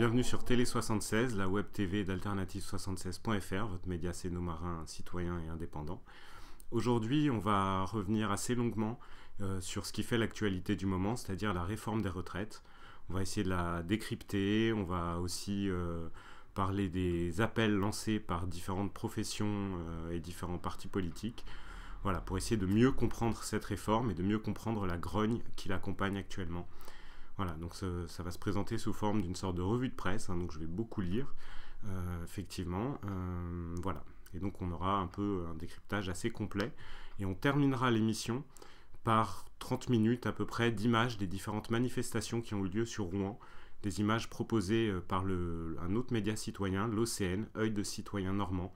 bienvenue sur Télé 76, la web TV d'alternative76.fr, votre média sénomarin, citoyen et indépendant. Aujourd'hui, on va revenir assez longuement sur ce qui fait l'actualité du moment, c'est-à-dire la réforme des retraites. On va essayer de la décrypter, on va aussi parler des appels lancés par différentes professions et différents partis politiques. Voilà, pour essayer de mieux comprendre cette réforme et de mieux comprendre la grogne qui l'accompagne actuellement. Voilà, donc ça va se présenter sous forme d'une sorte de revue de presse, donc je vais beaucoup lire, effectivement. Voilà, et donc on aura un peu un décryptage assez complet. Et on terminera l'émission par 30 minutes à peu près d'images des différentes manifestations qui ont eu lieu sur Rouen, des images proposées par un autre média citoyen, l'OCN, Œil de citoyen normand,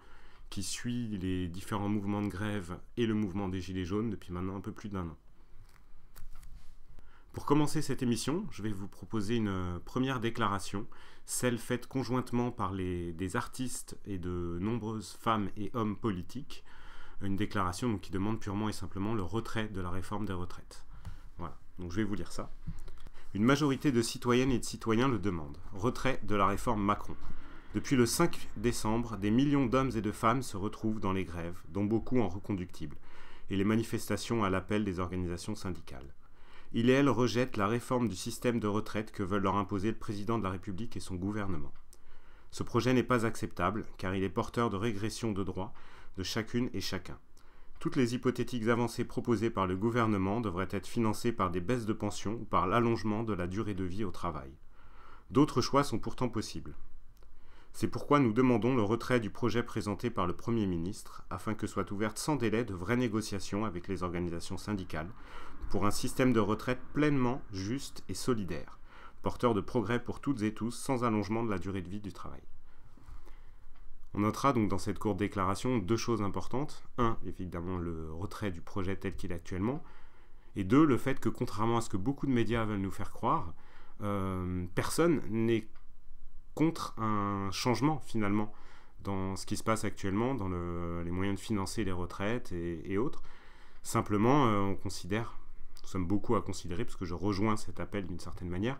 qui suit les différents mouvements de grève et le mouvement des Gilets jaunes depuis maintenant un peu plus d'1 an. Pour commencer cette émission, je vais vous proposer une première déclaration, celle faite conjointement par des artistes et de nombreuses femmes et hommes politiques, une déclaration donc, qui demande purement et simplement le retrait de la réforme des retraites. Voilà, donc je vais vous lire ça. Une majorité de citoyennes et de citoyens le demandent, retrait de la réforme Macron. Depuis le 5 décembre, des millions d'hommes et de femmes se retrouvent dans les grèves, dont beaucoup en reconductible, et les manifestations à l'appel des organisations syndicales. Ils et elles rejettent la réforme du système de retraite que veulent leur imposer le président de la République et son gouvernement. Ce projet n'est pas acceptable car il est porteur de régression de droits de chacune et chacun. Toutes les hypothétiques avancées proposées par le gouvernement devraient être financées par des baisses de pension ou par l'allongement de la durée de vie au travail. D'autres choix sont pourtant possibles. C'est pourquoi nous demandons le retrait du projet présenté par le Premier ministre afin que soient ouvertes sans délai de vraies négociations avec les organisations syndicales pour un système de retraite pleinement juste et solidaire, porteur de progrès pour toutes et tous sans allongement de la durée de vie du travail. On notera donc dans cette courte déclaration deux choses importantes. 1, évidemment, le retrait du projet tel qu'il est actuellement. Et 2, le fait que contrairement à ce que beaucoup de médias veulent nous faire croire, personne n'est contre un changement finalement dans ce qui se passe actuellement, dans les moyens de financer les retraites et autres. Simplement, on considère, nous sommes beaucoup à considérer, parce que je rejoins cet appel d'une certaine manière,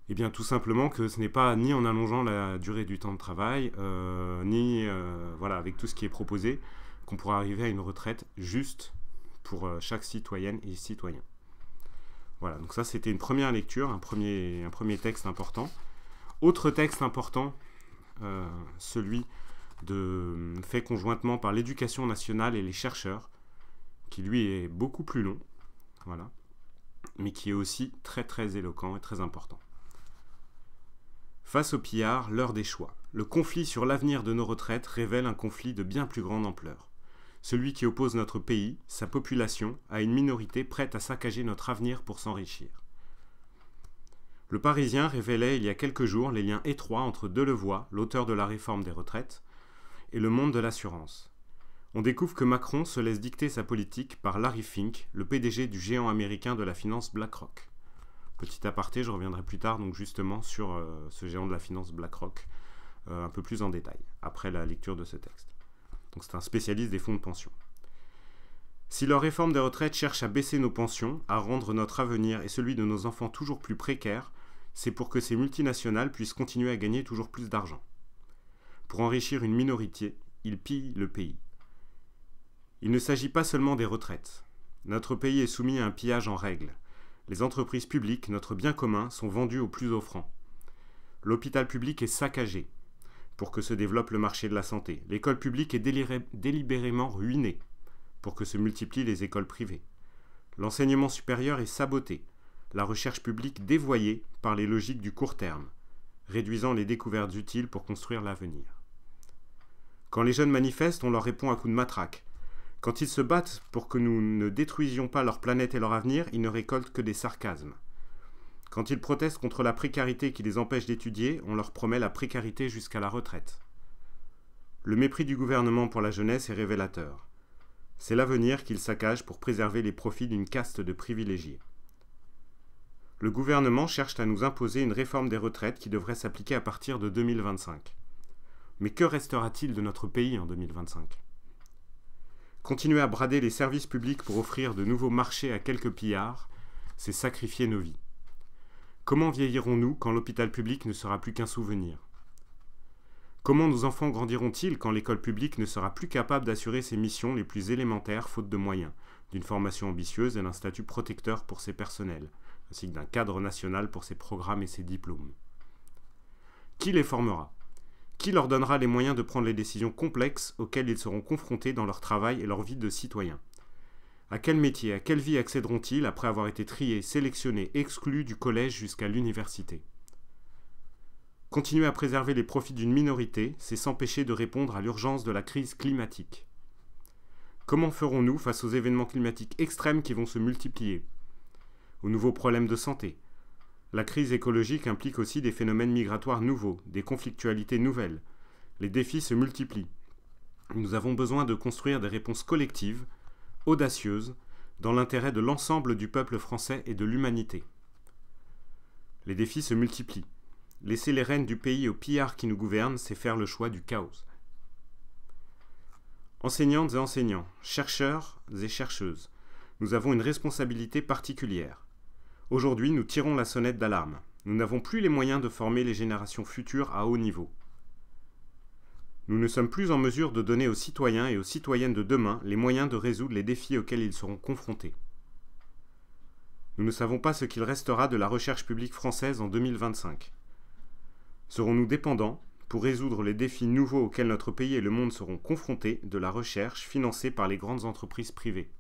et bien tout simplement que ce n'est pas ni en allongeant la durée du temps de travail, ni voilà, avec tout ce qui est proposé, qu'on pourra arriver à une retraite juste pour chaque citoyenne et citoyen. Voilà, donc ça c'était une première lecture, un premier texte important. Autre texte important, celui fait conjointement par l'Éducation nationale et les chercheurs, qui lui est beaucoup plus long, voilà, mais qui est aussi très très éloquent et très important. Face au pillard, l'heure des choix. Le conflit sur l'avenir de nos retraites révèle un conflit de bien plus grande ampleur. Celui qui oppose notre pays, sa population, à une minorité prête à saccager notre avenir pour s'enrichir. Le Parisien révélait il y a quelques jours les liens étroits entre Delevoye, l'auteur de la réforme des retraites, et le monde de l'assurance. On découvre que Macron se laisse dicter sa politique par Larry Fink, le PDG du géant américain de la finance BlackRock. Petit aparté, je reviendrai plus tard donc justement sur ce géant de la finance BlackRock, un peu plus en détail, après la lecture de ce texte. Donc c'est un spécialiste des fonds de pension. Si leur réforme des retraites cherche à baisser nos pensions, à rendre notre avenir et celui de nos enfants toujours plus précaires, c'est pour que ces multinationales puissent continuer à gagner toujours plus d'argent. Pour enrichir une minorité, ils pillent le pays. Il ne s'agit pas seulement des retraites. Notre pays est soumis à un pillage en règle. Les entreprises publiques, notre bien commun, sont vendues aux plus offrants. L'hôpital public est saccagé pour que se développe le marché de la santé. L'école publique est délibérément ruinée pour que se multiplient les écoles privées. L'enseignement supérieur est saboté, la recherche publique dévoyée par les logiques du court terme, réduisant les découvertes utiles pour construire l'avenir. Quand les jeunes manifestent, on leur répond à coups de matraque. Quand ils se battent pour que nous ne détruisions pas leur planète et leur avenir, ils ne récoltent que des sarcasmes. Quand ils protestent contre la précarité qui les empêche d'étudier, on leur promet la précarité jusqu'à la retraite. Le mépris du gouvernement pour la jeunesse est révélateur. C'est l'avenir qu'il saccage pour préserver les profits d'une caste de privilégiés. Le gouvernement cherche à nous imposer une réforme des retraites qui devrait s'appliquer à partir de 2025. Mais que restera-t-il de notre pays en 2025 ? Continuer à brader les services publics pour offrir de nouveaux marchés à quelques pillards, c'est sacrifier nos vies. Comment vieillirons-nous quand l'hôpital public ne sera plus qu'un souvenir? Comment nos enfants grandiront-ils quand l'école publique ne sera plus capable d'assurer ses missions les plus élémentaires faute de moyens, d'une formation ambitieuse et d'un statut protecteur pour ses personnels, ainsi que d'un cadre national pour ses programmes et ses diplômes? Qui les formera? Qui leur donnera les moyens de prendre les décisions complexes auxquelles ils seront confrontés dans leur travail et leur vie de citoyens? À quel métier, à quelle vie accéderont-ils après avoir été triés, sélectionnés, exclus du collège jusqu'à l'université? Continuer à préserver les profits d'une minorité, c'est s'empêcher de répondre à l'urgence de la crise climatique. Comment ferons-nous face aux événements climatiques extrêmes qui vont se multiplier? Aux nouveaux problèmes de santé? La crise écologique implique aussi des phénomènes migratoires nouveaux, des conflictualités nouvelles. Les défis se multiplient. Nous avons besoin de construire des réponses collectives, audacieuses, dans l'intérêt de l'ensemble du peuple français et de l'humanité. Les défis se multiplient. Laisser les rênes du pays aux pillards qui nous gouvernent, c'est faire le choix du chaos. Enseignantes et enseignants, chercheurs et chercheuses, nous avons une responsabilité particulière. Aujourd'hui, nous tirons la sonnette d'alarme. Nous n'avons plus les moyens de former les générations futures à haut niveau. Nous ne sommes plus en mesure de donner aux citoyens et aux citoyennes de demain les moyens de résoudre les défis auxquels ils seront confrontés. Nous ne savons pas ce qu'il restera de la recherche publique française en 2025. Serons-nous dépendants, pour résoudre les défis nouveaux auxquels notre pays et le monde seront confrontés, de la recherche financée par les grandes entreprises privées?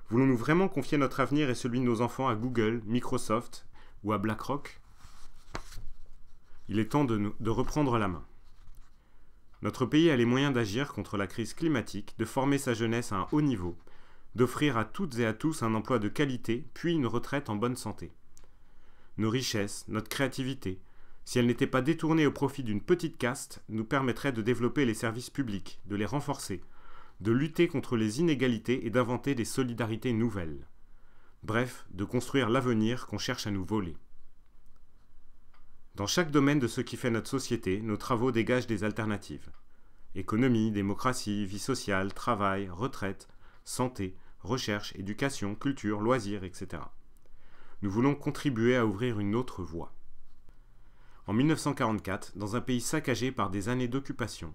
Voulons-nous vraiment confier notre avenir et celui de nos enfants à Google, Microsoft ou à BlackRock? Il est temps de reprendre la main. Notre pays a les moyens d'agir contre la crise climatique, de former sa jeunesse à un haut niveau, d'offrir à toutes et à tous un emploi de qualité, puis une retraite en bonne santé. Nos richesses, notre créativité, si elles n'étaient pas détournées au profit d'une petite caste, nous permettraient de développer les services publics, de les renforcer, de lutter contre les inégalités et d'inventer des solidarités nouvelles. Bref, de construire l'avenir qu'on cherche à nous voler. Dans chaque domaine de ce qui fait notre société, nos travaux dégagent des alternatives. Économie, démocratie, vie sociale, travail, retraite, santé, recherche, éducation, culture, loisirs, etc. Nous voulons contribuer à ouvrir une autre voie. En 1944, dans un pays saccagé par des années d'occupation,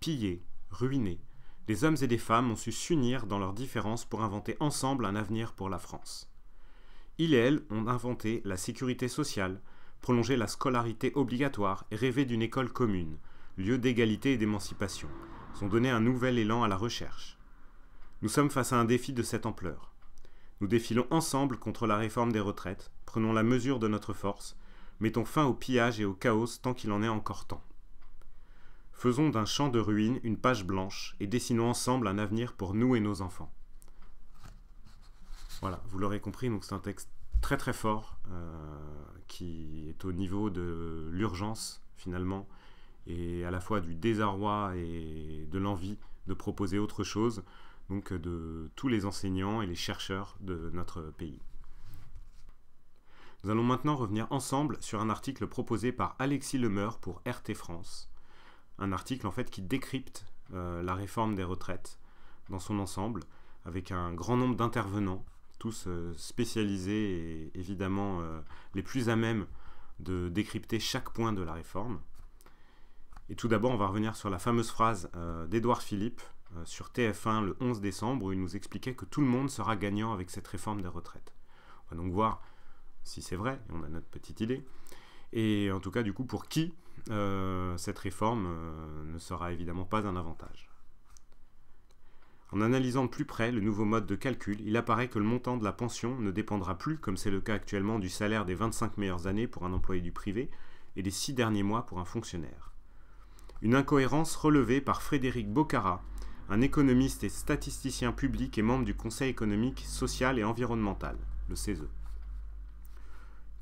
pillé, ruiné, des hommes et des femmes ont su s'unir dans leurs différences pour inventer ensemble un avenir pour la France. Ils et elles ont inventé la sécurité sociale, prolongé la scolarité obligatoire et rêvé d'une école commune, lieu d'égalité et d'émancipation, ont donné un nouvel élan à la recherche. Nous sommes face à un défi de cette ampleur. Nous défilons ensemble contre la réforme des retraites, prenons la mesure de notre force, mettons fin au pillage et au chaos tant qu'il en est encore temps. Faisons d'un champ de ruines une page blanche et dessinons ensemble un avenir pour nous et nos enfants. Voilà, vous l'aurez compris, donc c'est un texte très très fort qui est au niveau de l'urgence finalement et à la fois du désarroi et de l'envie de proposer autre chose, donc de tous les enseignants et les chercheurs de notre pays. Nous allons maintenant revenir ensemble sur un article proposé par Alexis Lemeur pour RT France. Un article en fait qui décrypte la réforme des retraites dans son ensemble, avec un grand nombre d'intervenants, tous spécialisés et évidemment les plus à même de décrypter chaque point de la réforme. Et tout d'abord, on va revenir sur la fameuse phrase d'Édouard Philippe sur TF1 le 11 décembre, où il nous expliquait que tout le monde sera gagnant avec cette réforme des retraites. On va donc voir si c'est vrai, on a notre petite idée, et en tout cas du coup pour qui cette réforme ne sera évidemment pas un avantage. En analysant de plus près le nouveau mode de calcul, il apparaît que le montant de la pension ne dépendra plus, comme c'est le cas actuellement, du salaire des 25 meilleures années pour un employé du privé et des 6 derniers mois pour un fonctionnaire. Une incohérence relevée par Frédéric Bocara, un économiste et statisticien public et membre du Conseil économique, social et environnemental, le CESE,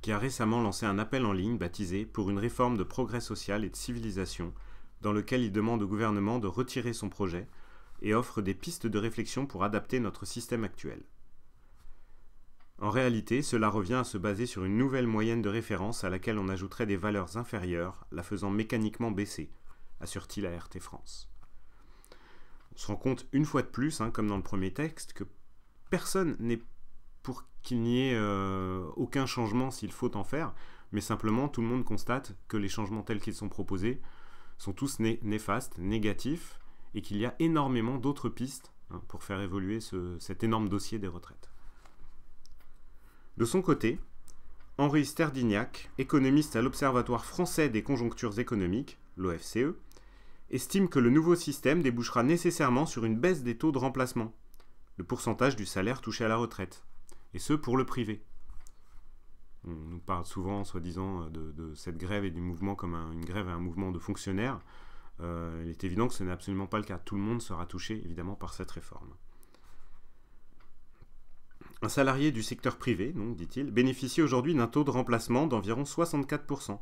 qui a récemment lancé un appel en ligne baptisé « Pour une réforme de progrès social et de civilisation », dans lequel il demande au gouvernement de retirer son projet et offre des pistes de réflexion pour adapter notre système actuel. En réalité, cela revient à se baser sur une nouvelle moyenne de référence à laquelle on ajouterait des valeurs inférieures, la faisant mécaniquement baisser, assure-t-il à RT France. On se rend compte une fois de plus, comme dans le premier texte, que personne n'est pour qu'il n'y ait aucun changement s'il faut en faire, mais simplement tout le monde constate que les changements tels qu'ils sont proposés sont tous néfastes, négatifs, et qu'il y a énormément d'autres pistes pour faire évoluer cet énorme dossier des retraites. De son côté, Henri Sterdyniak, économiste à l'Observatoire français des conjonctures économiques, l'OFCE, estime que le nouveau système débouchera nécessairement sur une baisse des taux de remplacement, le pourcentage du salaire touché à la retraite, et ce pour le privé. On nous parle souvent, soi-disant, de cette grève et du mouvement comme une grève et un mouvement de fonctionnaires. Il est évident que ce n'est absolument pas le cas. Tout le monde sera touché, évidemment, par cette réforme. Un salarié du secteur privé, donc, dit-il, bénéficie aujourd'hui d'un taux de remplacement d'environ 64%.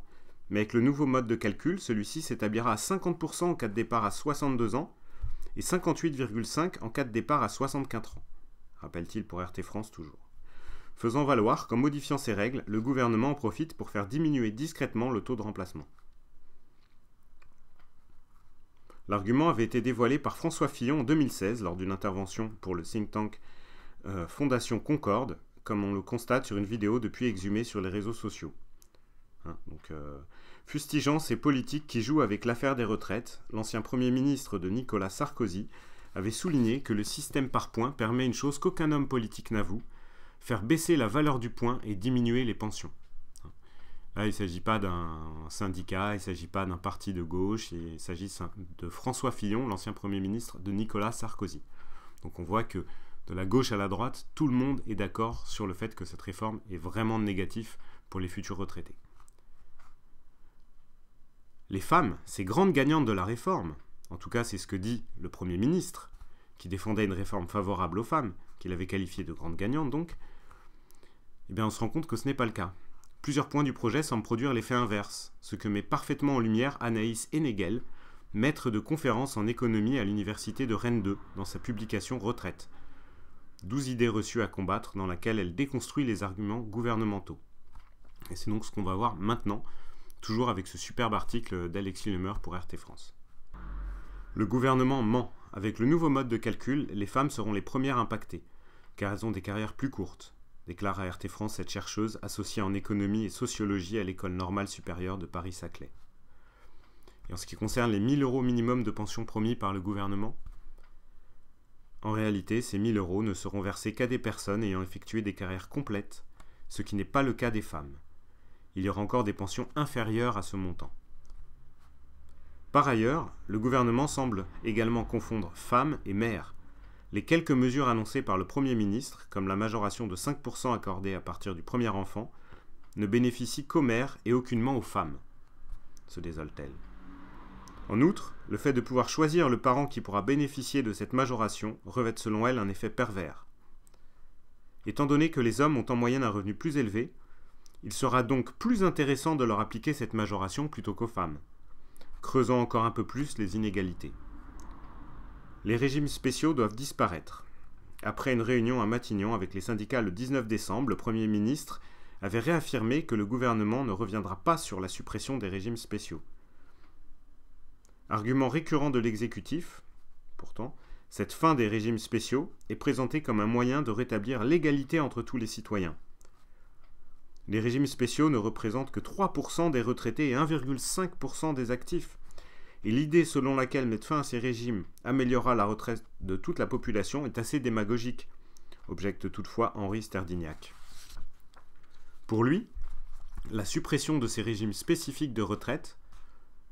Mais avec le nouveau mode de calcul, celui-ci s'établira à 50% en cas de départ à 62 ans et 58,5% en cas de départ à 64 ans. Rappelle-t-il pour RT France toujours. Faisant valoir qu'en modifiant ces règles, le gouvernement en profite pour faire diminuer discrètement le taux de remplacement. L'argument avait été dévoilé par François Fillon en 2016 lors d'une intervention pour le think tank Fondation Concorde, comme on le constate sur une vidéo depuis exhumée sur les réseaux sociaux. Fustigeant ces politiques qui jouent avec l'affaire des retraites, l'ancien Premier ministre de Nicolas Sarkozy avait souligné que le système par points permet une chose qu'aucun homme politique n'avoue, faire baisser la valeur du point et diminuer les pensions. Là, il ne s'agit pas d'un syndicat, il ne s'agit pas d'un parti de gauche, il s'agit de François Fillon, l'ancien Premier ministre de Nicolas Sarkozy. Donc on voit que de la gauche à la droite, tout le monde est d'accord sur le fait que cette réforme est vraiment négative pour les futurs retraités. Les femmes, ces grandes gagnantes de la réforme, en tout cas c'est ce que dit le Premier ministre, qui défendait une réforme favorable aux femmes, qu'il avait qualifiée de grandes gagnantes donc, eh bien on se rend compte que ce n'est pas le cas. Plusieurs points du projet semblent produire l'effet inverse, ce que met parfaitement en lumière Anaïs Henneguel, maître de conférences en économie à l'université de Rennes 2, dans sa publication Retraite. 12 idées reçues à combattre, dans laquelle elle déconstruit les arguments gouvernementaux. Et c'est donc ce qu'on va voir maintenant, toujours avec ce superbe article d'Alexis Lemeur pour RT France. Le gouvernement ment. Avec le nouveau mode de calcul, les femmes seront les premières impactées, car elles ont des carrières plus courtes, déclare à RT France cette chercheuse associée en économie et sociologie à l'École normale supérieure de Paris-Saclay. Et en ce qui concerne les 1 000 € minimum de pension promis par le gouvernement, en réalité, ces 1 000 € ne seront versés qu'à des personnes ayant effectué des carrières complètes, ce qui n'est pas le cas des femmes. Il y aura encore des pensions inférieures à ce montant. Par ailleurs, le gouvernement semble également confondre femmes et mères. Les quelques mesures annoncées par le Premier ministre, comme la majoration de 5% accordée à partir du premier enfant, ne bénéficient qu'aux mères et aucunement aux femmes, se désole-t-elle. En outre, le fait de pouvoir choisir le parent qui pourra bénéficier de cette majoration revêt selon elle un effet pervers. Étant donné que les hommes ont en moyenne un revenu plus élevé, il sera donc plus intéressant de leur appliquer cette majoration plutôt qu'aux femmes, creusant encore un peu plus les inégalités. Les régimes spéciaux doivent disparaître. Après une réunion à Matignon avec les syndicats le 19 décembre, le Premier ministre avait réaffirmé que le gouvernement ne reviendra pas sur la suppression des régimes spéciaux. Argument récurrent de l'exécutif, pourtant, cette fin des régimes spéciaux est présentée comme un moyen de rétablir l'égalité entre tous les citoyens. Les régimes spéciaux ne représentent que 3% des retraités et 1,5% des actifs. Et l'idée selon laquelle mettre fin à ces régimes améliorera la retraite de toute la population est assez démagogique, objecte toutefois Henri Sterdyniak. Pour lui, la suppression de ces régimes spécifiques de retraite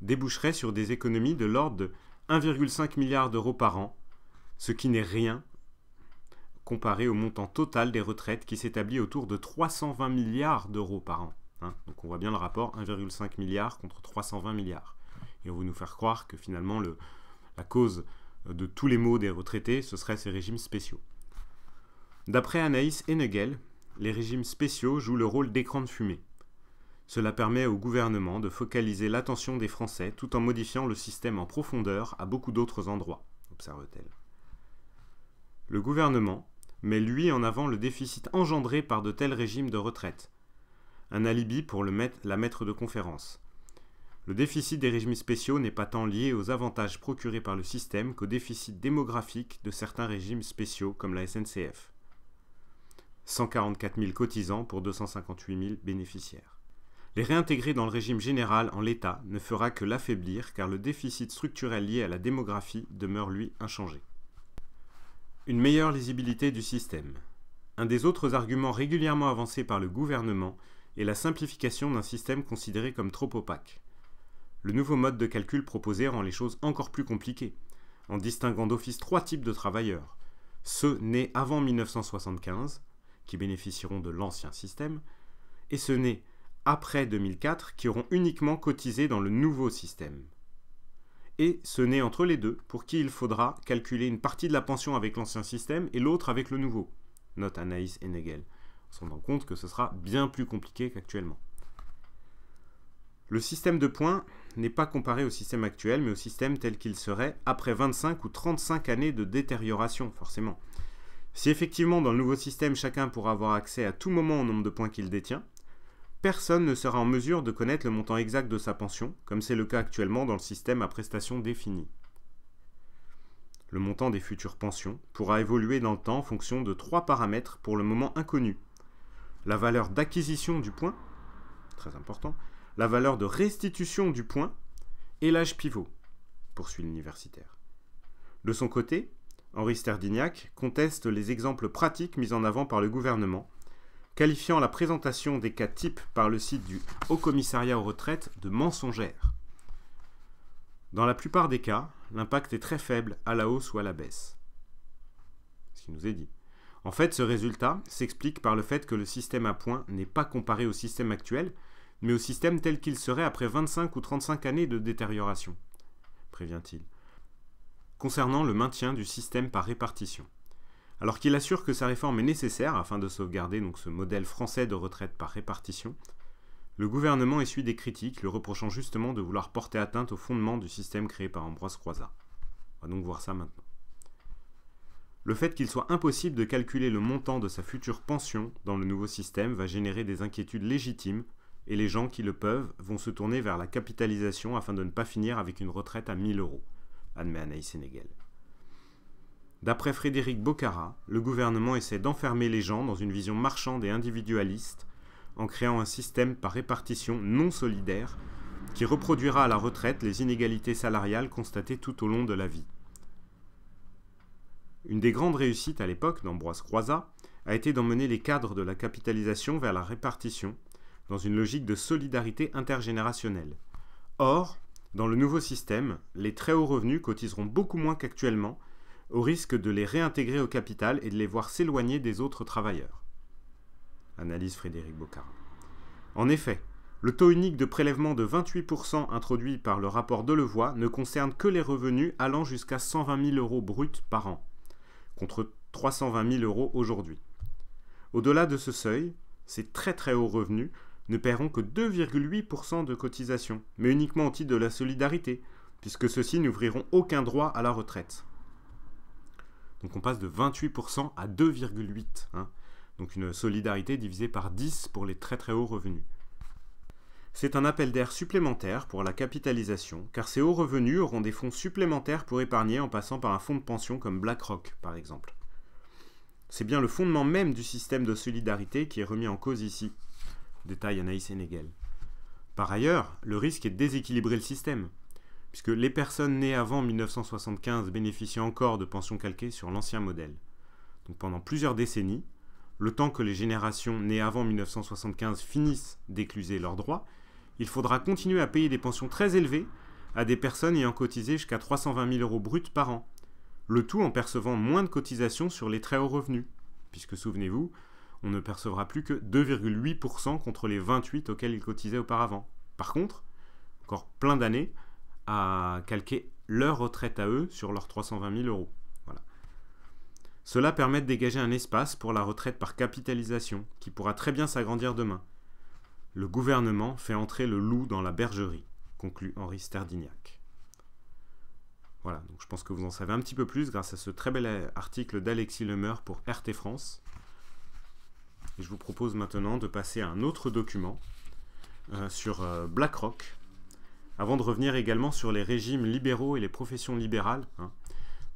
déboucherait sur des économies de l'ordre de 1,5 milliard d'euros par an, ce qui n'est rien comparé au montant total des retraites qui s'établit autour de 320 milliards d'euros par an. Donc on voit bien le rapport 1,5 milliard contre 320 milliards. Et on veut nous faire croire que finalement la cause de tous les maux des retraités, ce seraient ces régimes spéciaux. D'après Anaïs Henneguel, les régimes spéciaux jouent le rôle d'écran de fumée. Cela permet au gouvernement de focaliser l'attention des Français tout en modifiant le système en profondeur à beaucoup d'autres endroits, observe-t-elle. Le gouvernement met lui en avant le déficit engendré par de tels régimes de retraite, un alibi pour la maître de conférence. Le déficit des régimes spéciaux n'est pas tant lié aux avantages procurés par le système qu'au déficit démographique de certains régimes spéciaux comme la SNCF. 144 000 cotisants pour 258 000 bénéficiaires. Les réintégrer dans le régime général en l'état ne fera que l'affaiblir car le déficit structurel lié à la démographie demeure lui inchangé. Une meilleure lisibilité du système. Un des autres arguments régulièrement avancés par le gouvernement est la simplification d'un système considéré comme trop opaque. Le nouveau mode de calcul proposé rend les choses encore plus compliquées, en distinguant d'office 3 types de travailleurs. Ceux nés avant 1975, qui bénéficieront de l'ancien système, et ceux nés après 2004, qui auront uniquement cotisé dans le nouveau système. Et ceux nés entre les deux, pour qui il faudra calculer une partie de la pension avec l'ancien système et l'autre avec le nouveau. Note Anaïs Henegel. On se rend compte que ce sera bien plus compliqué qu'actuellement. Le système de points n'est pas comparé au système actuel, mais au système tel qu'il serait après 25 ou 35 années de détérioration, forcément. Si effectivement, dans le nouveau système, chacun pourra avoir accès à tout moment au nombre de points qu'il détient, personne ne sera en mesure de connaître le montant exact de sa pension, comme c'est le cas actuellement dans le système à prestations définies. Le montant des futures pensions pourra évoluer dans le temps en fonction de 3 paramètres pour le moment inconnus. La valeur d'acquisition du point, très important, la valeur de restitution du point et l'âge pivot, poursuit l'universitaire. De son côté, Henri Sterdignac conteste les exemples pratiques mis en avant par le gouvernement, qualifiant la présentation des cas types par le site du Haut Commissariat aux retraites de mensongère. Dans la plupart des cas, l'impact est très faible à la hausse ou à la baisse. Ce qui nous est dit. En fait, ce résultat s'explique par le fait que le système à points n'est pas comparé au système actuel, mais au système tel qu'il serait après 25 ou 35 années de détérioration, prévient-il. Concernant le maintien du système par répartition. Alors qu'il assure que sa réforme est nécessaire afin de sauvegarder donc ce modèle français de retraite par répartition, le gouvernement essuie des critiques, le reprochant justement de vouloir porter atteinte au fondement du système créé par Ambroise Croizat. On va donc voir ça maintenant. Le fait qu'il soit impossible de calculer le montant de sa future pension dans le nouveau système va générer des inquiétudes légitimes et les gens qui le peuvent vont se tourner vers la capitalisation afin de ne pas finir avec une retraite à 1 000 €, admet Anaïs Henegel. D'après Frédéric Bocara, le gouvernement essaie d'enfermer les gens dans une vision marchande et individualiste en créant un système par répartition non solidaire qui reproduira à la retraite les inégalités salariales constatées tout au long de la vie. Une des grandes réussites à l'époque d'Ambroise Croizat a été d'emmener les cadres de la capitalisation vers la répartition dans une logique de solidarité intergénérationnelle. Or, dans le nouveau système, les très hauts revenus cotiseront beaucoup moins qu'actuellement, au risque de les réintégrer au capital et de les voir s'éloigner des autres travailleurs. Analyse Frédéric Bocara. En effet, le taux unique de prélèvement de 28% introduit par le rapport Delevoye ne concerne que les revenus allant jusqu'à 120 000 € bruts par an, contre 320 000 € aujourd'hui. Au-delà de ce seuil, ces très très hauts revenus ne paieront que 2,8% de cotisation, mais uniquement au titre de la solidarité, puisque ceux-ci n'ouvriront aucun droit à la retraite. Donc on passe de 28% à 2,8%. Donc une solidarité divisée par 10 pour les très très hauts revenus. C'est un appel d'air supplémentaire pour la capitalisation, car ces hauts revenus auront des fonds supplémentaires pour épargner en passant par un fonds de pension comme BlackRock, par exemple. C'est bien le fondement même du système de solidarité qui est remis en cause ici, détaille Anaïs Henegel. Par ailleurs, le risque est de déséquilibrer le système, puisque les personnes nées avant 1975 bénéficient encore de pensions calquées sur l'ancien modèle. Donc pendant plusieurs décennies, le temps que les générations nées avant 1975 finissent d'écluser leurs droits, il faudra continuer à payer des pensions très élevées à des personnes ayant cotisé jusqu'à 320 000 € bruts par an, le tout en percevant moins de cotisations sur les très hauts revenus, puisque souvenez-vous, on ne percevra plus que 2,8% contre les 28% auxquels ils cotisaient auparavant. Par contre, encore plein d'années à calquer leur retraite à eux sur leurs 320 000 €. Voilà. Cela permet de dégager un espace pour la retraite par capitalisation, qui pourra très bien s'agrandir demain. Le gouvernement fait entrer le loup dans la bergerie, conclut Henri Sterdignac. Voilà, donc je pense que vous en savez un petit peu plus grâce à ce très bel article d'Alexis Lemeur pour RT France. Et je vous propose maintenant de passer à un autre document sur BlackRock, avant de revenir également sur les régimes libéraux et les professions libérales.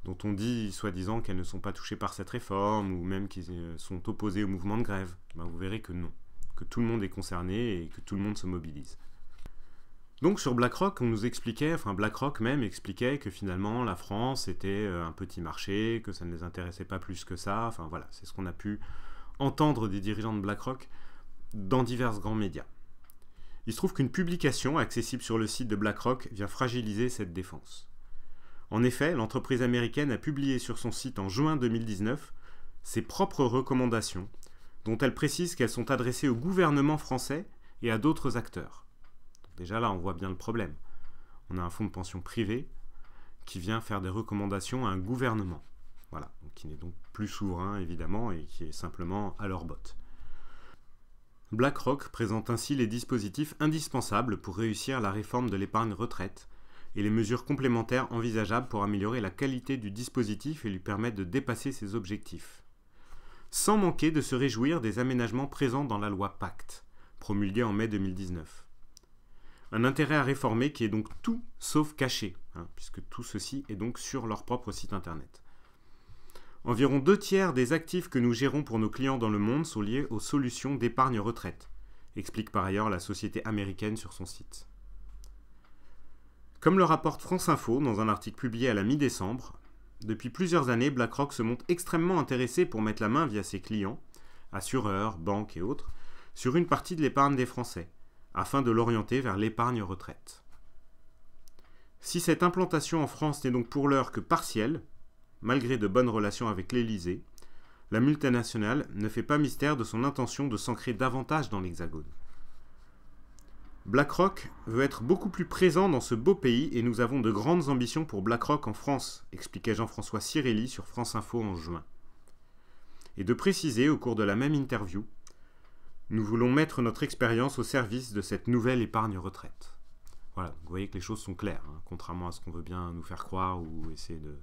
dont on dit soi-disant qu'elles ne sont pas touchées par cette réforme, ou même qu'ils sont opposés au mouvement de grève. Vous verrez que non, que tout le monde est concerné et que tout le monde se mobilise. Donc sur BlackRock, on nous expliquait, enfin BlackRock même expliquait que finalement la France était un petit marché, que ça ne les intéressait pas plus que ça, enfin voilà, c'est ce qu'on a pu entendre des dirigeants de BlackRock dans divers grands médias. Il se trouve qu'une publication accessible sur le site de BlackRock vient fragiliser cette défense. En effet, l'entreprise américaine a publié sur son site en juin 2019 ses propres recommandations, dont elle précise qu'elles sont adressées au gouvernement français et à d'autres acteurs. Déjà là, on voit bien le problème. On a un fonds de pension privé qui vient faire des recommandations à un gouvernement. Voilà, qui n'est donc plus souverain évidemment et qui est simplement à leur botte. BlackRock présente ainsi les dispositifs indispensables pour réussir la réforme de l'épargne retraite et les mesures complémentaires envisageables pour améliorer la qualité du dispositif et lui permettre de dépasser ses objectifs. Sans manquer de se réjouir des aménagements présents dans la loi Pacte, promulguée en mai 2019. Un intérêt à réformer qui est donc tout sauf caché, puisque tout ceci est donc sur leur propre site internet. Environ 2/3 des actifs que nous gérons pour nos clients dans le monde sont liés aux solutions d'épargne retraite, explique par ailleurs la société américaine sur son site. Comme le rapporte France Info dans un article publié à la mi-décembre, depuis plusieurs années, BlackRock se montre extrêmement intéressé pour mettre la main via ses clients, assureurs, banques et autres, sur une partie de l'épargne des Français, afin de l'orienter vers l'épargne retraite. Si cette implantation en France n'est donc pour l'heure que partielle, malgré de bonnes relations avec l'Élysée, la multinationale ne fait pas mystère de son intention de s'ancrer davantage dans l'Hexagone. BlackRock veut être beaucoup plus présent dans ce beau pays et nous avons de grandes ambitions pour BlackRock en France, expliquait Jean-François Cirelli sur France Info en juin. Et de préciser au cours de la même interview, nous voulons mettre notre expérience au service de cette nouvelle épargne retraite. Voilà, vous voyez que les choses sont claires, contrairement à ce qu'on veut bien nous faire croire ou essayer de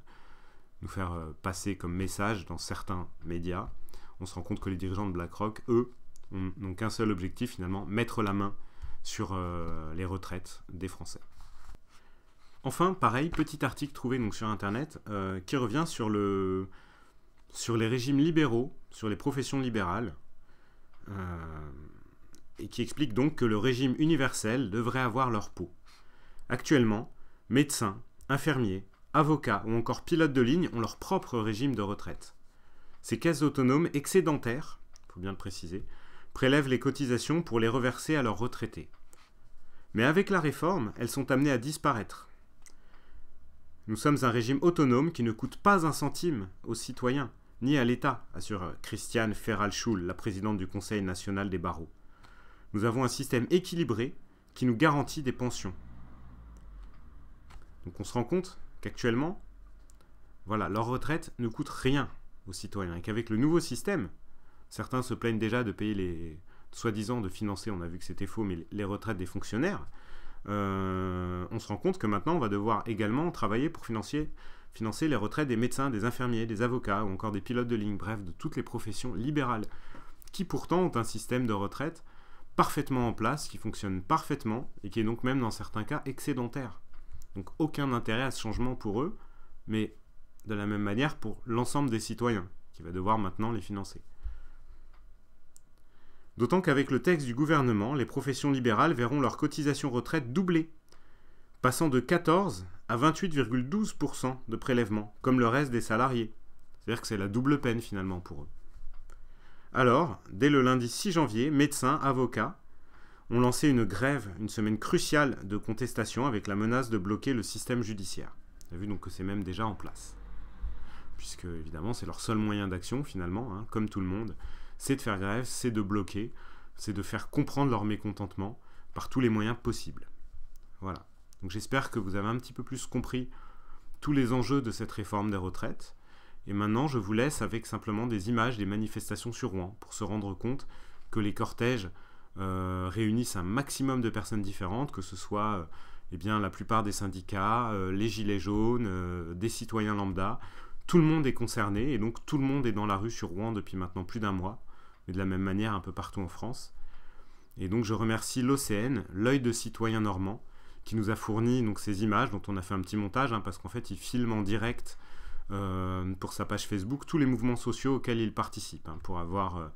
nous faire passer comme message dans certains médias. On se rend compte que les dirigeants de BlackRock, eux, n'ont qu'un seul objectif finalement, mettre la main sur les retraites des Français. Enfin, pareil, petit article trouvé donc, sur Internet qui revient sur les régimes libéraux, sur les professions libérales, et qui explique donc que le régime universel devrait avoir leur peau. Actuellement, médecins, infirmiers, avocats ou encore pilotes de ligne ont leur propre régime de retraite. Ces caisses autonomes excédentaires, il faut bien le préciser, prélèvent les cotisations pour les reverser à leurs retraités. Mais avec la réforme, elles sont amenées à disparaître. Nous sommes un régime autonome qui ne coûte pas un centime aux citoyens, ni à l'État, assure Christiane Ferral-Schul, la présidente du Conseil national des barreaux. Nous avons un système équilibré qui nous garantit des pensions. Donc on se rend compte qu'actuellement, voilà, leur retraite ne coûte rien aux citoyens. Et qu'avec le nouveau système, certains se plaignent déjà de payer soi-disant de financer, on a vu que c'était faux, mais les retraites des fonctionnaires. On se rend compte que maintenant, on va devoir également travailler pour financer les retraites des médecins, des infirmiers, des avocats ou encore des pilotes de ligne, bref, de toutes les professions libérales, qui pourtant ont un système de retraite parfaitement en place, qui fonctionne parfaitement et qui est donc même dans certains cas excédentaire. Donc aucun intérêt à ce changement pour eux, mais de la même manière pour l'ensemble des citoyens, qui va devoir maintenant les financer. D'autant qu'avec le texte du gouvernement, les professions libérales verront leur cotisation retraite doubler, passant de 14 à 28,12% de prélèvement, comme le reste des salariés. C'est-à-dire que c'est la double peine finalement pour eux. Alors, dès le lundi 6 janvier, médecins, avocats ont lancé une grève, une semaine cruciale de contestation avec la menace de bloquer le système judiciaire. Vous avez vu donc que c'est même déjà en place. Puisque évidemment c'est leur seul moyen d'action finalement, comme tout le monde, c'est de faire grève, c'est de bloquer, c'est de faire comprendre leur mécontentement par tous les moyens possibles. Voilà. Donc j'espère que vous avez un petit peu plus compris tous les enjeux de cette réforme des retraites. Et maintenant, je vous laisse avec simplement des images des manifestations sur Rouen pour se rendre compte que les cortèges réunissent un maximum de personnes différentes, que ce soit la plupart des syndicats, les gilets jaunes, des citoyens lambda. Tout le monde est concerné et donc tout le monde est dans la rue sur Rouen depuis maintenant plus d'1 mois, mais de la même manière un peu partout en France. Et donc je remercie l'OCN, l'œil de citoyen normand, qui nous a fourni donc ces images dont on a fait un petit montage, parce qu'en fait ils filment en direct pour sa page Facebook tous les mouvements sociaux auxquels il participe, hein, pour avoir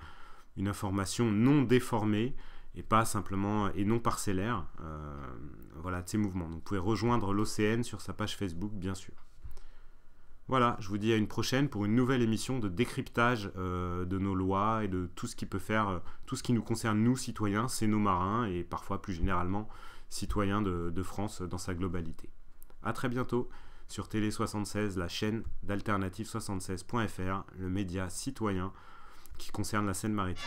une information non déformée et pas simplement et non parcellaire voilà, de ces mouvements. Donc, vous pouvez rejoindre l'OCN sur sa page Facebook, bien sûr. Voilà, je vous dis à une prochaine pour une nouvelle émission de décryptage de nos lois et de tout ce qui peut faire, tout ce qui nous concerne, nous, citoyens, c'est nos marins et parfois plus généralement citoyens de France dans sa globalité. A très bientôt sur Télé 76, la chaîne d'alternative76.fr, le média citoyen qui concerne la Seine-Maritime.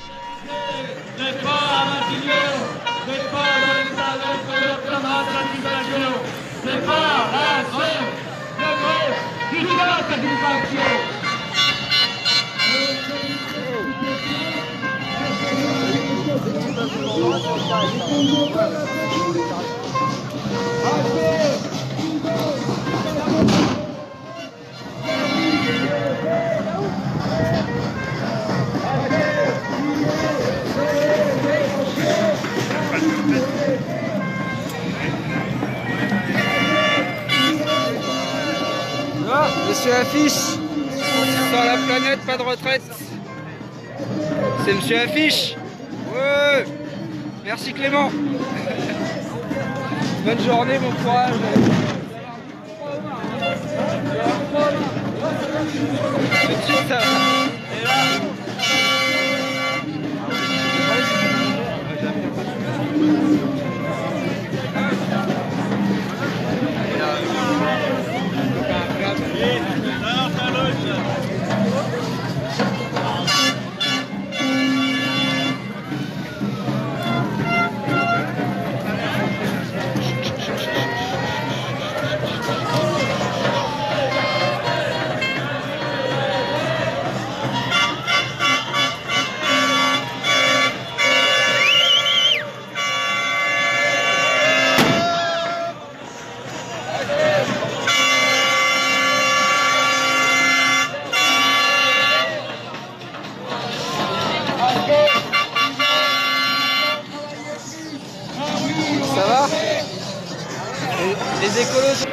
Monsieur Affiche, sur la planète, pas de retraite. C'est Monsieur Affiche. Ouais. Merci Clément. Bonne journée, bon courage. Tout de suite, ça va. Ça va? Les écolos.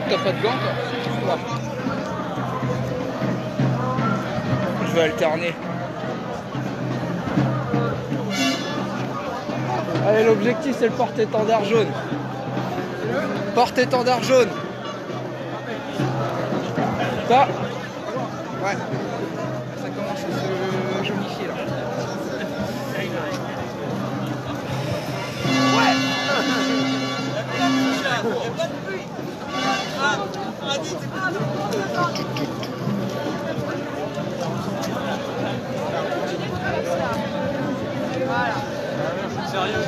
T'as pas de gants toi? Je vais alterner. Allez, l'objectif c'est le porte-étendard jaune. Porte-étendard jaune. Ça. Ouais. Ça commence à se jaunifier là. Voilà. Sérieux?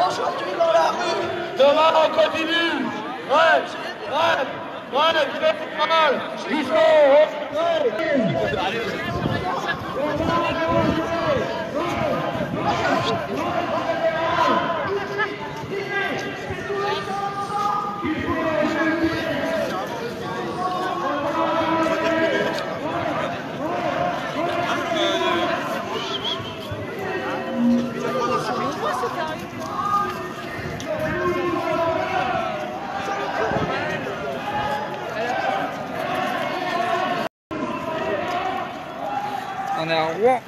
Aujourd'hui dans la rue, demain on continue. Ouais, il On est à Rouen.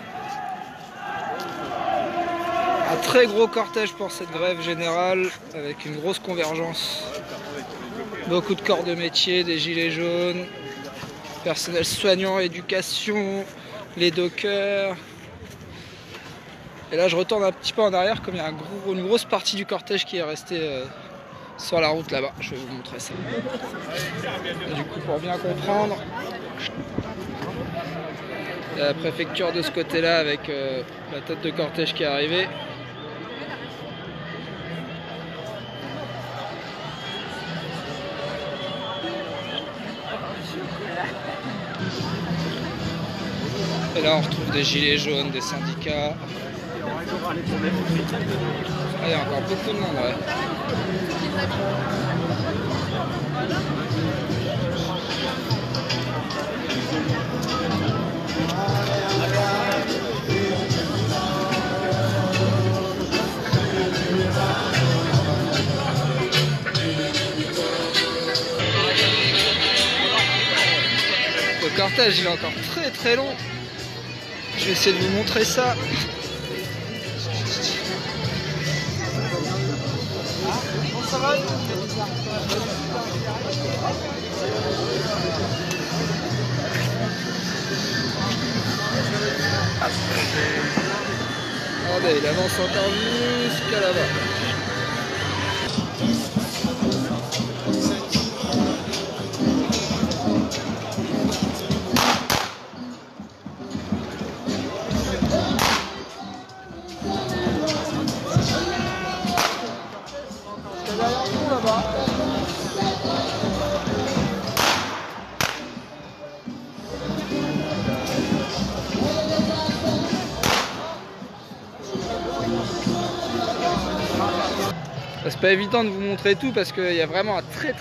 Un très gros cortège pour cette grève générale avec une grosse convergence. Beaucoup de corps de métier, des gilets jaunes, personnel soignant, éducation, les dockers. Et là je retourne un petit peu en arrière comme il y a une grosse partie du cortège qui est restée sur la route là-bas. Je vais vous montrer ça. Et du coup, pour bien comprendre, il y a la préfecture de ce côté-là avec la tête de cortège qui est arrivée. Et là, on retrouve des gilets jaunes, des syndicats. Ah, il y a encore beaucoup de monde, ouais. Le cortège, il est encore très très long. Je vais essayer de vous montrer ça. Regardez, il avance encore jusqu'à là-bas. C'est pas évident de vous montrer tout parce qu'il y a vraiment un très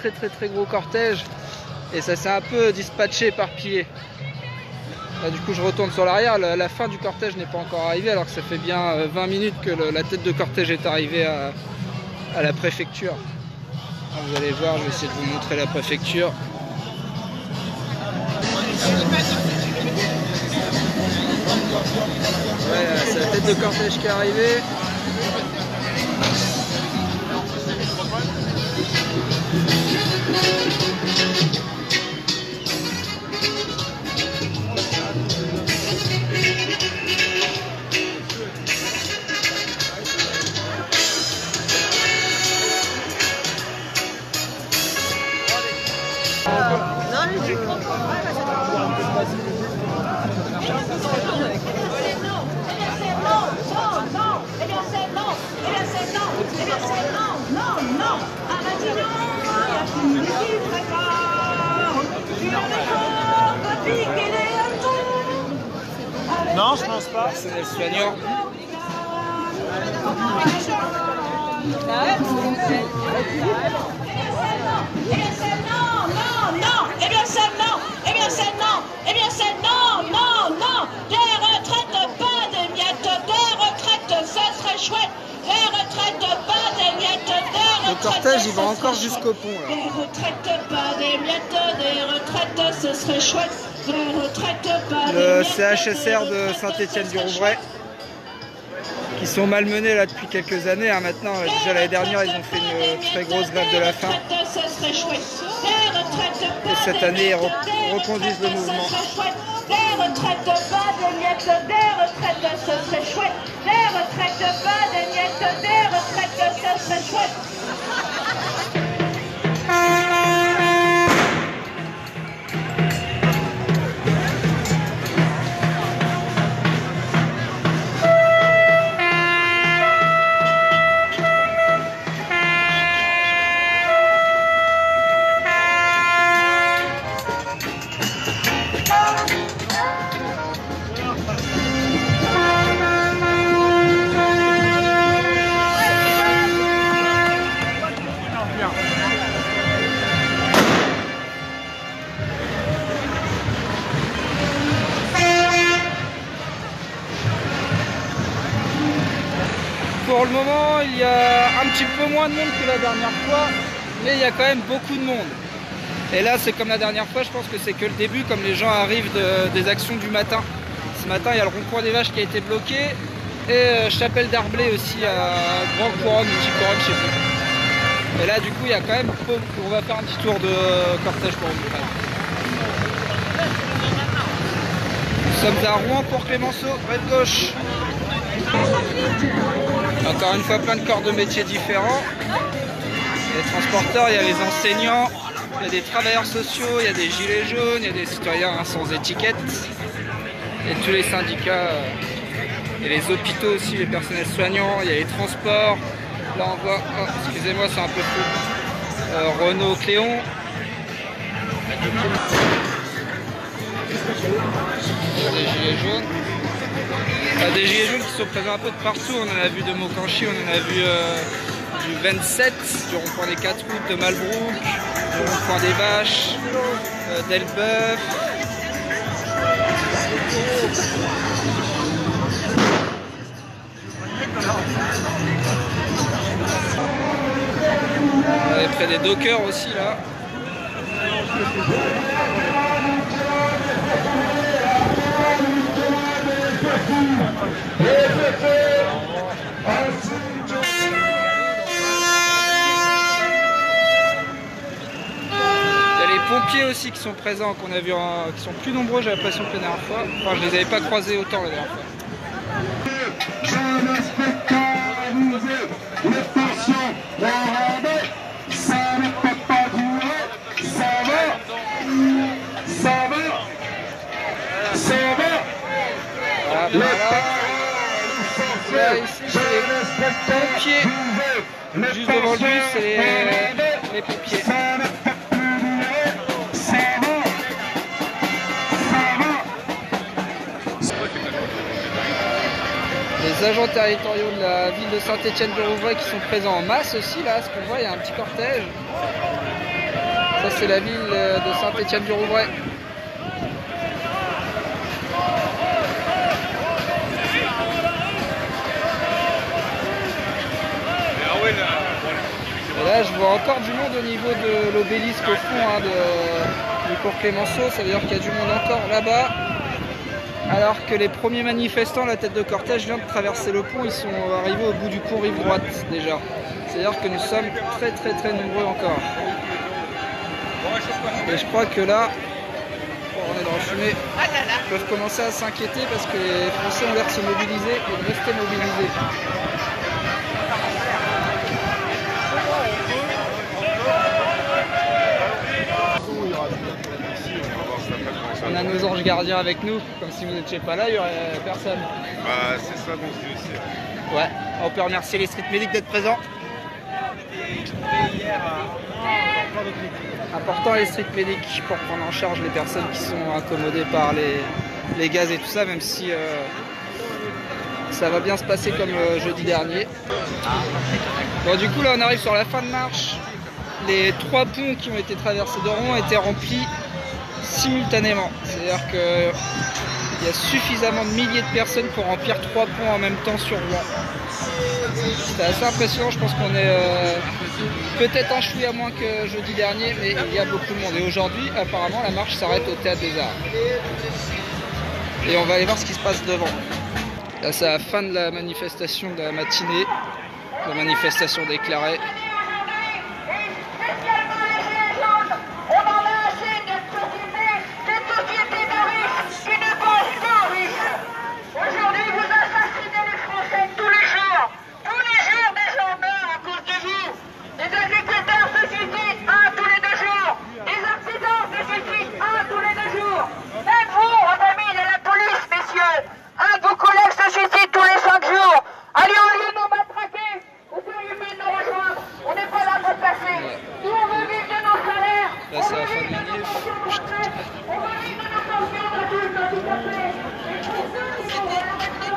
gros cortège et ça s'est un peu dispatché, éparpillé. Là, du coup je retourne sur l'arrière, la fin du cortège n'est pas encore arrivée alors que ça fait bien 20 minutes que la tête de cortège est arrivée à la préfecture. Alors, vous allez voir, je vais essayer de vous montrer la préfecture. Ouais, c'est la tête de cortège qui est arrivée. Non, je pense pas. Personnel soignant. Le cortège, il va encore jusqu'au pont. Là. Des retraites, pas des miettes, des retraites, ce serait chouette. Des retraites, pas le CHSR de Saint-Étienne-du-Rouvray, qui sont malmenés là depuis quelques années. Hein. Maintenant, déjà l'année dernière, ils ont fait une très grosse grève de la faim. Et cette année, ils reconduisent le mouvement. Des retraites, pas des miettes, des retraites, ce serait chouette. Des retraites, pas des miettes, des retraites, ce serait chouette. Pour le moment, il y a un petit peu moins de monde que la dernière fois, mais il y a quand même beaucoup de monde. Et là, c'est comme la dernière fois, je pense que c'est que le début, comme les gens arrivent des actions du matin. Ce matin, il y a le rond-point des Vaches qui a été bloqué, et Chapelle d'Arblay aussi, à Grand Couronne ou Petit Couronne, je sais plus. Et là, du coup, il y a quand même beaucoup. On va faire un petit tour de cortège pour vous. Nous sommes à Rouen pour Clémenceau, gauche. Encore une fois, plein de corps de métiers différents. Les transporteurs, il y a les enseignants, il y a des travailleurs sociaux, il y a des gilets jaunes, il y a des citoyens sans étiquette. Et tous les syndicats, et les hôpitaux aussi, les personnels soignants, il y a les transports. Là on voit, oh, excusez-moi c'est un peu flou, Renault Cléon. Il y a des gilets jaunes. Il y a des gilets jaunes qui sont présents un peu de partout. On en a vu de Mokanchi, on en a vu du 27, du rond-point des 4 routes, de Malbrook, du rond-point des Vaches, d'Elbeuf. On est près des dockers aussi là. Il y a les pompiers aussi qui sont présents, qu'on a vu, qui sont plus nombreux, j'ai l'impression que la dernière fois. Enfin, je les avais pas croisés autant la dernière fois. Voilà. Là, ici, c'est les pompiers. Juste devant le bus, c'est les pompiers. Les agents territoriaux de la ville de Saint-Étienne-du-Rouvray qui sont présents en masse aussi. Là, ce qu'on voit, il y a un petit cortège. Ça, c'est la ville de Saint-Étienne-du-Rouvray. Et là, je vois encore du monde au niveau de l'obélisque au fond du cours Clémenceau. Ça veut dire qu'il y a du monde encore là-bas. Alors que les premiers manifestants, la tête de cortège, viennent de traverser le pont. Ils sont arrivés au bout du pont rive droite déjà. C'est-à-dire que nous sommes très nombreux encore. Et je crois que là, on est dans la fumée, ils peuvent commencer à s'inquiéter parce que les Français ont l'air de se mobiliser et de rester mobilisés. On a nos anges gardiens avec nous, comme si vous n'étiez pas là, il n'y aurait personne. Bah, c'est ça qu'on se dit aussi. Ouais, on peut remercier les street medics d'être présents. Important les street medics pour prendre en charge les personnes qui sont incommodées par les gaz et tout ça, même si ça va bien se passer comme jeudi dernier. Bon, du coup là on arrive sur la fin de marche. Les 3 ponts qui ont été traversés de Rouen étaient remplis simultanément. C'est-à-dire qu'il y a suffisamment de milliers de personnes pour remplir 3 ponts en même temps sur Rouen. C'était assez impressionnant, je pense qu'on est peut-être un chouïa moins que jeudi dernier, mais il y a beaucoup de monde. Et aujourd'hui, apparemment, la marche s'arrête au Théâtre des Arts. Et on va aller voir ce qui se passe devant. Là, c'est la fin de la manifestation de la matinée, la manifestation déclarée.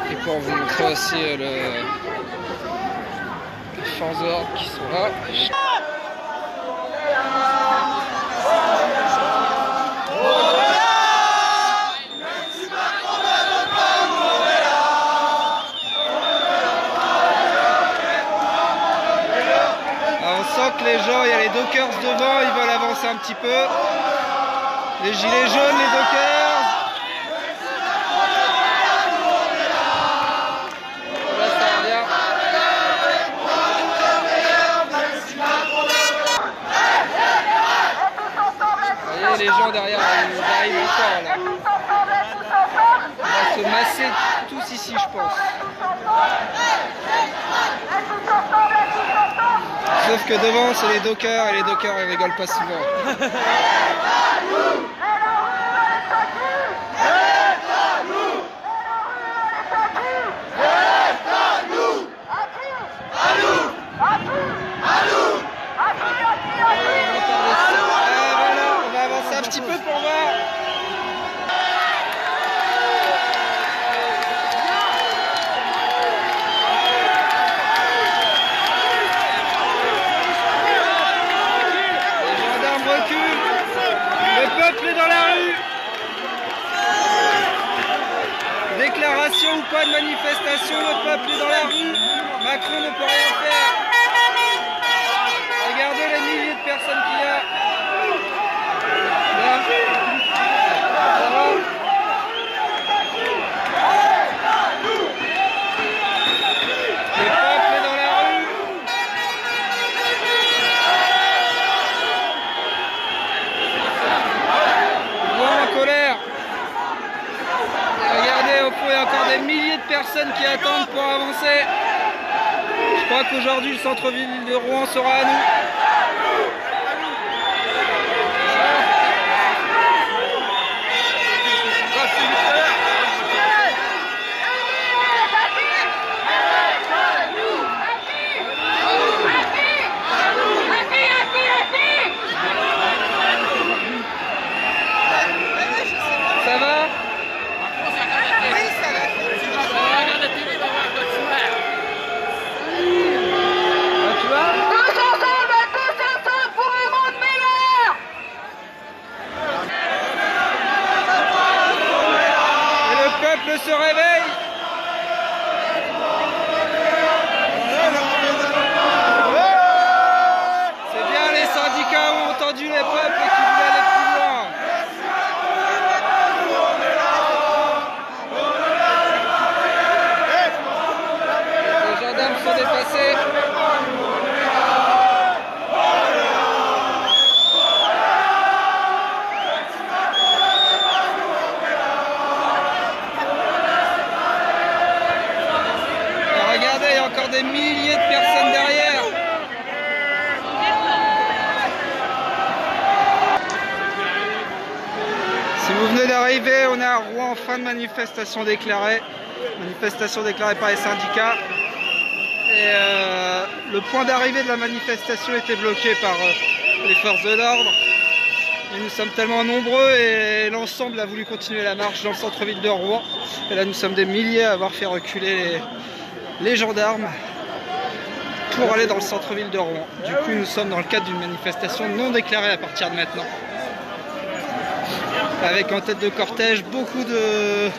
Et pour vous montrer aussi les forces de l'ordre qui sont là. Alors on sent que les gens, il y a les dockers devant, ils veulent avancer un petit peu. Les gilets jaunes, les dockers. Là, ça revient. Vous voyez, les gens derrière, ils arrivent encore là. se masser tous ici, je pense. Sauf que devant, c'est les dockers, et les dockers, ils rigolent pas souvent. On va avancer un petit peu pour voir. Le peuple est dans la rue. Déclaration ou pas de manifestation, le peuple est dans la rue. Macron ne peut rien faire. Regardez les milliers de personnes qu'il y a. Là. Ça va. Le peuple est dans la rue. En colère. Et regardez, au fond, il y a encore des milliers de personnes qui attendent pour avancer. Je crois qu'aujourd'hui, le centre-ville de Rouen sera à nous. Ça va? Tu vois? Tous ensemble pour un monde meilleur! Et le peuple se réveille. C'est bien, les syndicats ont entendu les peuples et qui voulaient aller plus loin. Les gendarmes sont dépassés. Et regardez, il y a encore des milliers de personnes derrière. Si vous venez d'arriver, on est à Rouen, fin de manifestation déclarée. Manifestation déclarée par les syndicats. Et le point d'arrivée de la manifestation était bloqué par les forces de l'ordre. Et nous sommes tellement nombreux et l'ensemble a voulu continuer la marche dans le centre-ville de Rouen. Et là, nous sommes des milliers à avoir fait reculer les gendarmes pour aller dans le centre-ville de Rouen. Du coup, nous sommes dans le cadre d'une manifestation non déclarée à partir de maintenant. Avec en tête de cortège beaucoup de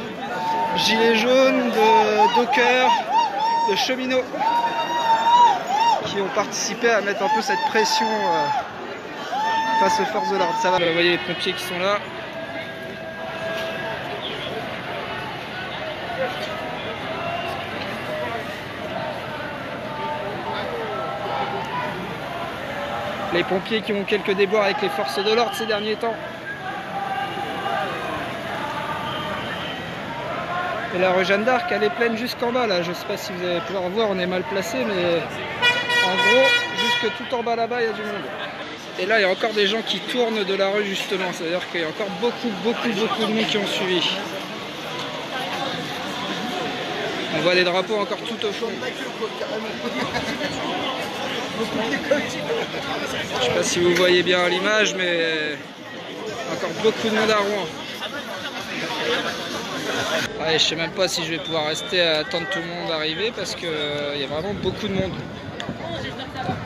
gilets jaunes, de dockers, de cheminots qui ont participé à mettre un peu cette pression face aux forces de l'ordre. Ça va, vous voyez les pompiers qui sont là. Les pompiers qui ont quelques déboires avec les forces de l'ordre ces derniers temps. Et la rue Jeanne d'Arc, elle est pleine jusqu'en bas là. Je sais pas si vous allez pouvoir voir, on est mal placé, mais en gros, jusque tout en bas là-bas, il y a du monde. Et là, il y a encore des gens qui tournent de la rue justement. C'est-à-dire qu'il y a encore beaucoup de monde qui ont suivi. On voit les drapeaux encore tout au fond. Je sais pas si vous voyez bien à l'image, mais encore beaucoup de monde à Rouen. Ouais, je sais même pas si je vais pouvoir rester à attendre tout le monde arriver parce qu'il y a vraiment beaucoup de monde.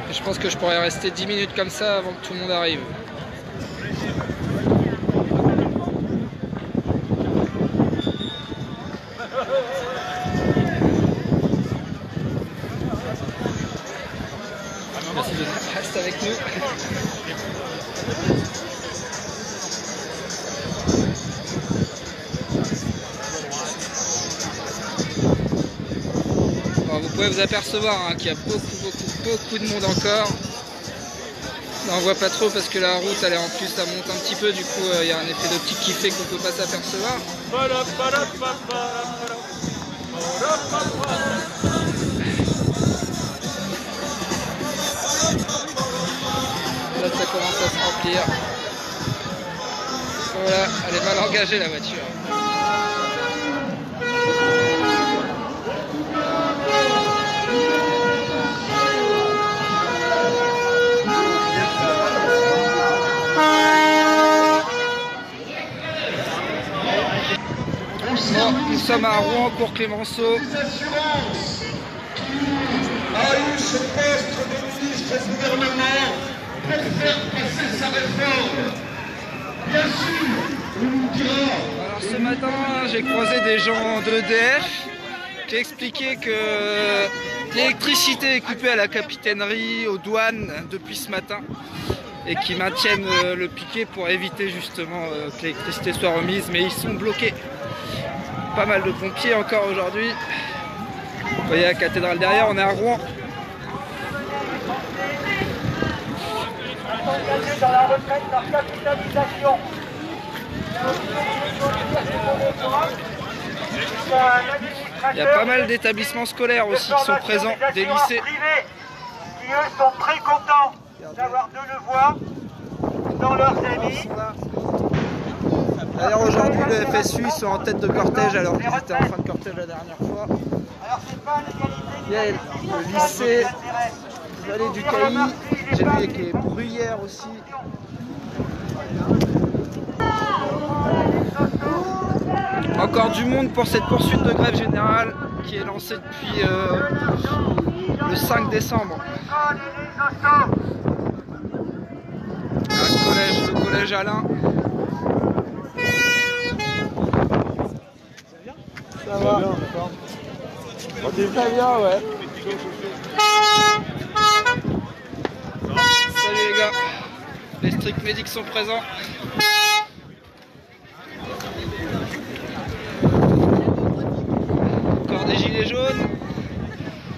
Et je pense que je pourrais rester 10 minutes comme ça avant que tout le monde arrive. Merci de rester avec nous. Bon, vous pouvez vous apercevoir hein, qu'il y a beaucoup de monde encore. Là, on voit pas trop parce que la route elle est en plus, ça monte un petit peu, du coup il y a un effet d'optique qui fait qu'on peut pas s'apercevoir. Là ça commence à se remplir. Voilà, elle est mal engagée la voiture. Bon, nous sommes à Rouen, cours Clémenceau. A eu ce poste de ministre du gouvernement pour faire passer sa réforme. Bien sûr, on nous dira. Alors ce matin, j'ai croisé des gens de l'EDF qui expliquaient que l'électricité est coupée à la capitainerie, aux douanes depuis ce matin et qui maintiennent le piquet pour éviter justement que l'électricité soit remise, mais ils sont bloqués. Pas mal de pompiers encore aujourd'hui. Vous voyez la cathédrale derrière, on est à Rouen. Dans la retraite, leur capitalisation. Il y a pas mal d'établissements scolaires aussi qui sont présents, des lycées. Privés, qui eux sont très contents d'avoir de le voir dans leurs amis. D'ailleurs aujourd'hui le FSU ils sont en tête de cortège alors qu'ils étaient en fin de cortège la dernière fois. Il y a le lycée Vallée du Cailly, j'ai vu qu'il y a Bruyères aussi. Encore du monde pour cette poursuite de grève générale qui est lancée depuis le 5 décembre. Le collège Alain. Ça va. On est très bien, ouais. Salut les gars. Les strict médics sont présents. Encore des gilets jaunes.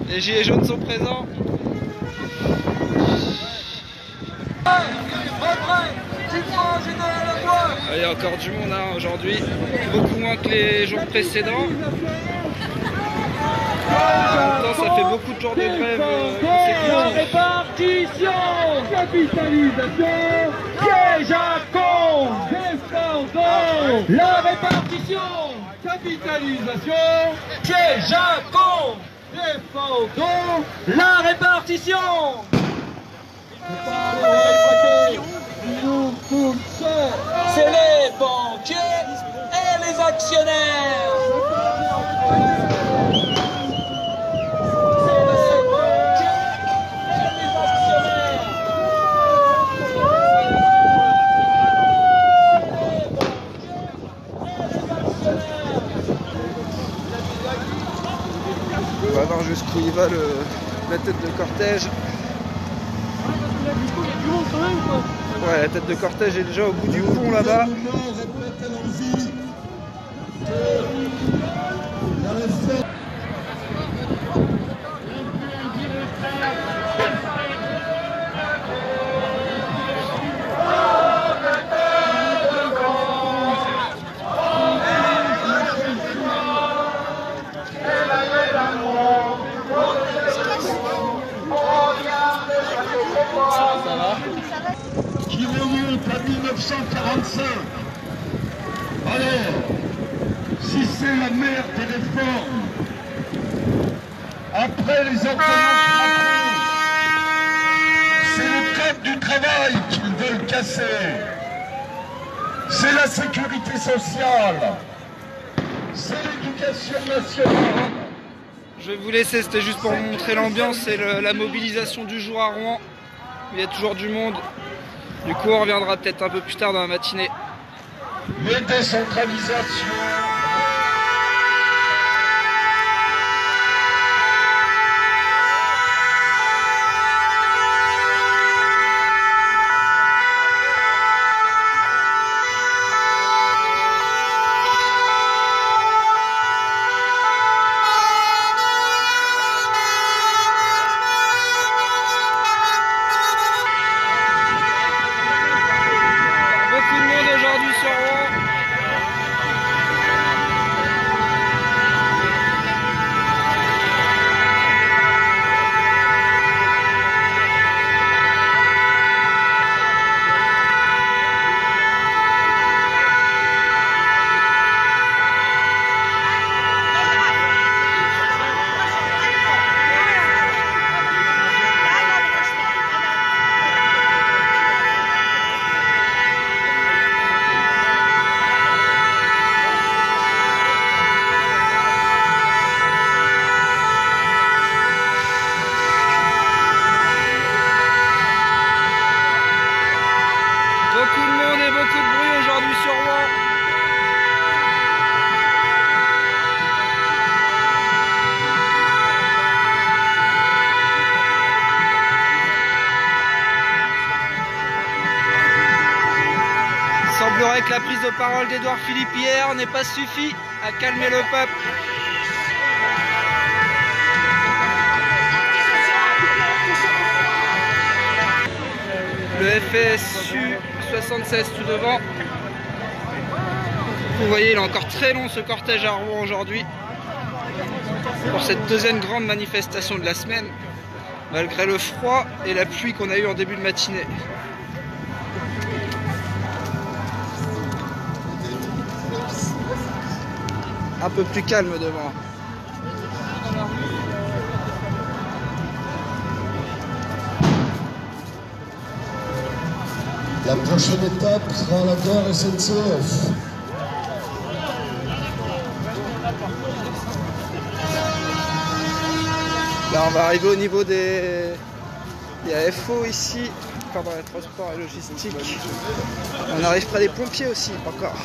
Les gilets jaunes sont présents. Il y a encore du monde hein, aujourd'hui, beaucoup moins que les jours précédents. En même temps, ça fait beaucoup de jours de grève La répartition, capitalisation, piège à con, défendons. La répartition, capitalisation, piège à con, défendons. La répartition. C'est les banquiers et les actionnaires. On va voir jusqu'où il va la tête de cortège. Ouais, la tête de cortège est déjà au bout du pont là-bas. Qui remonte à 1945. Alors, si c'est la mère des réformes, après les ordonnances Macron, c'est le code du travail qu'ils veulent casser. C'est la sécurité sociale. C'est l'éducation nationale. Je vais vous laisser, c'était juste pour vous montrer l'ambiance et la mobilisation du jour à Rouen. Il y a toujours du monde. Du coup, on reviendra peut-être un peu plus tard dans la matinée. Les décentralisations. semblerait que la prise de parole d'Édouard Philippe hier n'ait pas suffi à calmer le peuple. Le FSU 76 tout devant. Vous voyez, il est encore très long ce cortège à Rouen aujourd'hui. Pour cette deuxième grande manifestation de la semaine, malgré le froid et la pluie qu'on a eu en début de matinée. Un peu plus calme devant. La prochaine étape sera la gare SNCF. Là on va arriver au niveau des... Il y a FO ici, encore dans les transports et logistique. On arrive près des pompiers aussi, encore.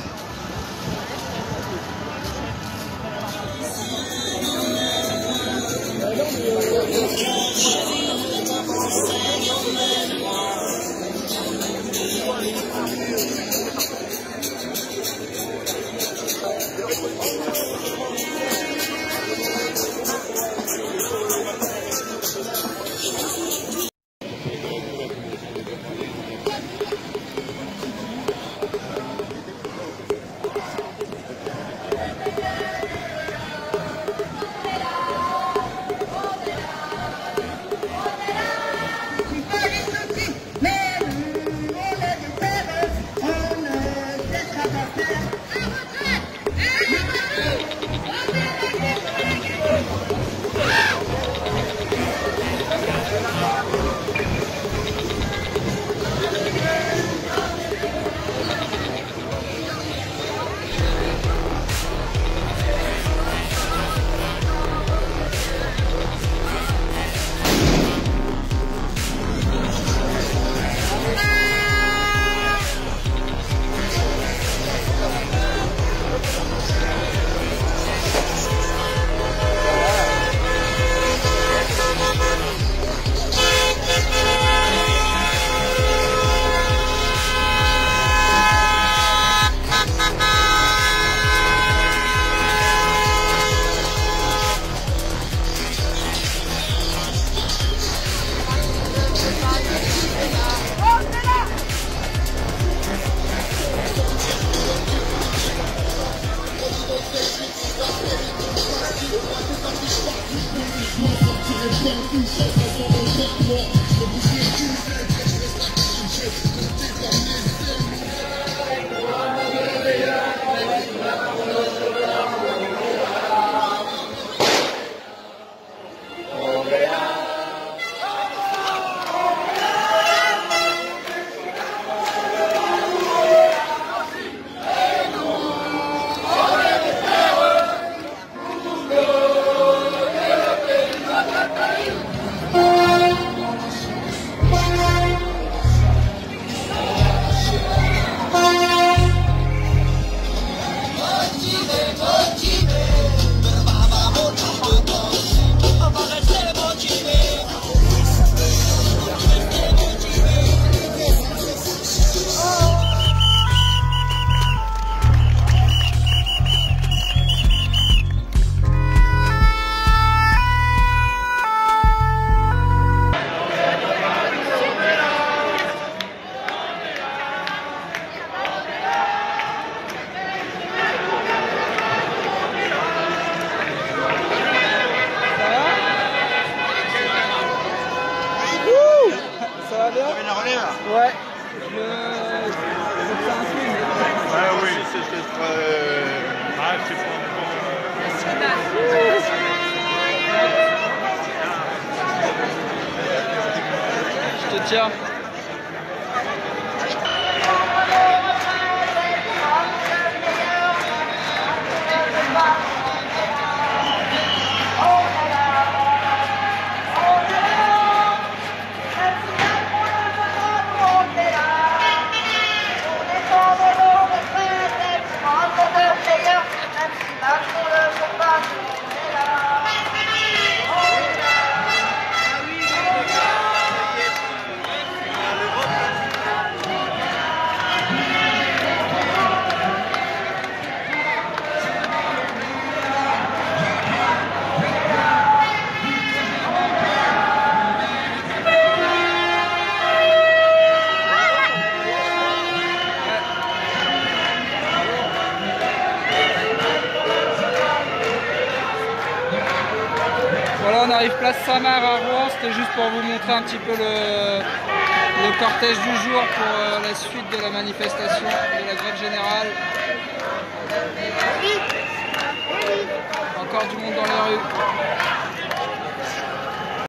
Ouais. Ah oui, c'est je te tiens. Voilà, on arrive place Saint-Marc à Rouen. C'était juste pour vous montrer un petit peu le cortège du jour pour la suite de la manifestation de la grève générale. Encore du monde dans les rues.